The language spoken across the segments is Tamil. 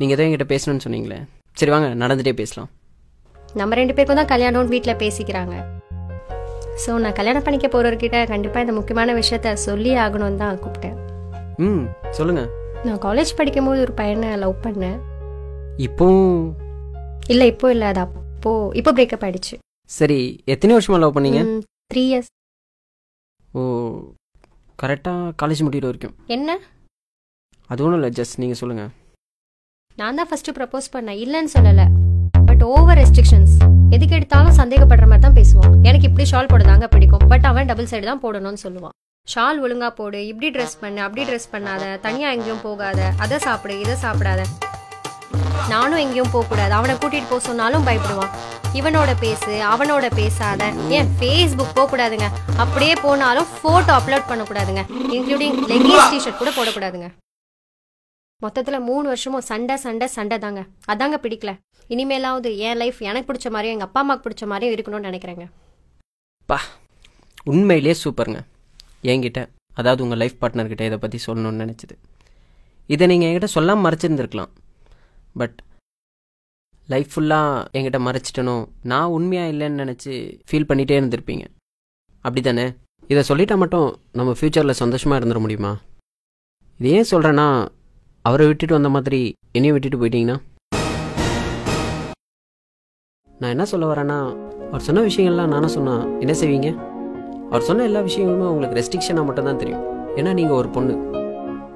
நீங்கள் எதோ என்கிட்ட பேசணும்னு சொன்னீங்களே, சரி வாங்க நடந்துகிட்டே பேசலாம். நம்ம 2 பேருக்கும் தான் கல்யாணம்னு வீட்டில் பேசிக்கிறாங்க. ஸோ நான் கல்யாணம் பண்ணிக்க போகிறவர்கிட்ட கண்டிப்பாக இந்த முக்கியமான விஷயத்த சொல்லி ஆகணும்னு தான் கூப்பிட்டேன். சொல்லுங்கள். நான் காலேஜ் படிக்கும்போது ஒரு பையனை லவ் பண்ணேன். இப்போவும் இல்லை, இப்போ இல்லை, அது இப்போ பிரேக்கப் ஆயிடுச்சு. சரி, எத்தனை வருஷமா லவ் பண்ணீங்க? 3 years. ஓ, கரெக்டாக காலேஜ் முடிகிற வரைக்கும். என்ன? அது ஒன்றும் இல்லை, ஜஸ்ட் நீங்கள் சொல்லுங்கள். நான் தான் ஃபர்ஸ்ட் ப்ரப்போஸ் பண்ணேன், இல்லைன்னு சொல்லலை. But over restrictions. எதுக்கு எடுத்தாலும் சந்தேகப்படுற மாதிரி தான் பேசுவான். எனக்கு இப்படி ஷால் போடுதாங்க பிடிக்கும், பட் அவன் டபுள் சைடு தான் போடணும்னு சொல்லுவான். ஷால் ஒழுங்கா போடு, இப்படி ட்ரெஸ் பண்ணு, அப்படி ட்ரெஸ் பண்ணாத, தனியா எங்கேயும் போகாத, அதை சாப்பிடு, இதை சாப்பிடாத. நானும் எங்கேயும் போகக்கூடாது, அவனை கூட்டிட்டு போக சொன்னாலும் பயப்படுவான். இவனோட பேசு, அவனோட பேசாத, ஏன் ஃபேஸ்புக் போகக்கூடாதுங்க, அப்படியே போனாலும் ஃபோட்டோ அப்லோட் பண்ணக்கூடாதுங்க, இன்க்ளூடிங் லெகின்ஸ் டிஷர்ட் கூட போடக்கூடாதுங்க. மொத்தத்தில் 3 வருஷமும் சண்டை சண்டை சண்டை தாங்க. அதாங்க பிடிக்கல. இனிமேலாவது என் லைஃப் எனக்கு பிடிச்ச மாதிரியும் எங்கள் அப்பா அம்மாவுக்கு பிடிச்ச மாதிரியும் இருக்கணும்னு நினைக்கிறேங்க. உண்மையிலே சூப்பருங்க. என்கிட்ட, அதாவது உங்கள் லைஃப் பார்ட்னர்கிட்ட இதை பற்றி சொல்லணும்னு நினச்சிது. இதை நீங்கள் என்கிட்ட சொல்லாமல் மறைச்சிருந்துருக்கலாம். பட் லைஃப் ஃபுல்லாக என்கிட்ட மறைச்சிட்டனோ, நான் உண்மையாக இல்லைன்னு நினச்சி ஃபீல் பண்ணிகிட்டே இருந்திருப்பீங்க. அப்படி தானே? இதை சொல்லிட்டா மட்டும் நம்ம ஃப்யூச்சரில் சந்தோஷமாக இருந்துட முடியுமா? இது ஏன் சொல்கிறேன்னா, அவரை விட்டுட்டு வந்த மாதிரி என்னையும் விட்டுட்டு போயிட்டீங்கன்னா, நான் என்ன சொல்ல வரேன்னா, அவர் சொன்ன விஷயங்கள்லாம் நானும் சொன்னால் என்ன செய்வீங்க? அவர் சொன்ன எல்லா விஷயங்களுமே உங்களுக்கு ரெஸ்ட்ரிக்ஷனாக மட்டும்தான் தெரியும். ஏன்னா நீங்கள் ஒரு பொண்ணு.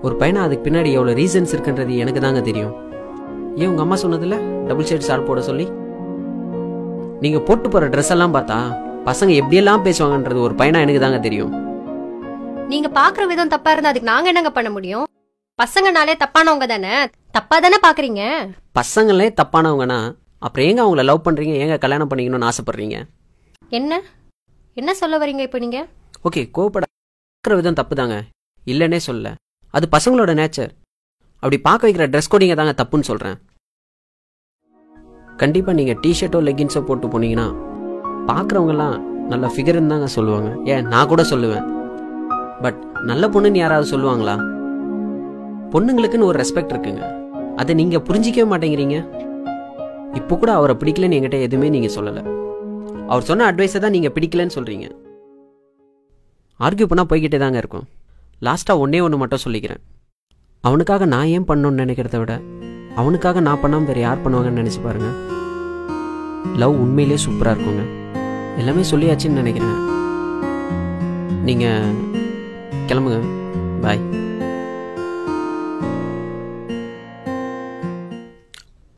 ஒரு பையனை அதுக்கு பின்னாடி எவ்வளோ ரீசன்ஸ் இருக்குன்றது எனக்கு தாங்க தெரியும். ஏன் உங்கள் அம்மா சொன்னதில்ல டபுள் ஷேட் ஷால் போட சொல்லி? நீங்கள் போட்டு போகிற ட்ரெஸ் எல்லாம் பார்த்தா பசங்க எப்படியெல்லாம் பேசுவாங்கன்றது ஒரு பையனா எனக்கு தாங்க தெரியும். நீங்கள் பார்க்குற விதம் தப்பாக இருந்தால் அதுக்கு நாங்கள் என்னங்க பண்ண முடியும்? பசங்கனாலே தப்பானவங்க தானே, தப்பாக தானே பார்க்குறீங்க. பசங்களே தப்பானவங்கன்னா அப்புறம் ஏங்க அவங்கள லவ் பண்ணுறீங்க, ஏங்க கல்யாணம் பண்ணிக்கணும்னு ஆசைப்பட்றீங்க? என்ன சொல்ல வரீங்க இப்போ நீங்கள்? ஓகே, கோவப்பட விதம் தப்பு தாங்க, இல்லைன்னே சொல்ல. அது பசங்களோட நேச்சர். அப்படி பார்க்க வைக்கிற ட்ரெஸ் கோடிங்க தாங்க தப்புன்னு சொல்கிறேன். கண்டிப்பாக நீங்கள் டிஷர்ட்டோ லெகின்ஸோ போட்டு போனீங்கன்னா பார்க்குறவங்கலாம் நல்ல ஃபிகர்னு தாங்க சொல்லுவாங்க. ஏன் நான் கூட சொல்லுவேன். பட் நல்ல பொண்ணுன்னு யாராவது சொல்லுவாங்களா? பொண்ணுங்களுக்குன்னு ஒரு ரெஸ்பெக்ட் இருக்குங்க, அதை நீங்கள் புரிஞ்சிக்கவே மாட்டேங்கிறீங்க. இப்போ கூட அவரை பிடிக்கலன்னு என்கிட்ட எதுவுமே நீங்கள் சொல்லலை. அவர் சொன்ன அட்வைஸை தான் நீங்கள் பிடிக்கலன்னு சொல்கிறீங்க. ஆர்கியூ பண்ணால் போய்கிட்டே தாங்க இருக்கும். லாஸ்ட்டாக ஒன்று மட்டும் சொல்லிக்கிறேன். அவனுக்காக நான் ஏன் பண்ணணும்னு நினைக்கிறத விட அவனுக்காக நான் பண்ணாமல் வேறு யார் பண்ணுவாங்கன்னு நினச்சி பாருங்கள். லவ் உண்மையிலே சூப்பராக இருக்குங்க. எல்லாமே சொல்லியாச்சுன்னு நினைக்கிறேன். நீங்கள் கிளம்புங்க. பாய்.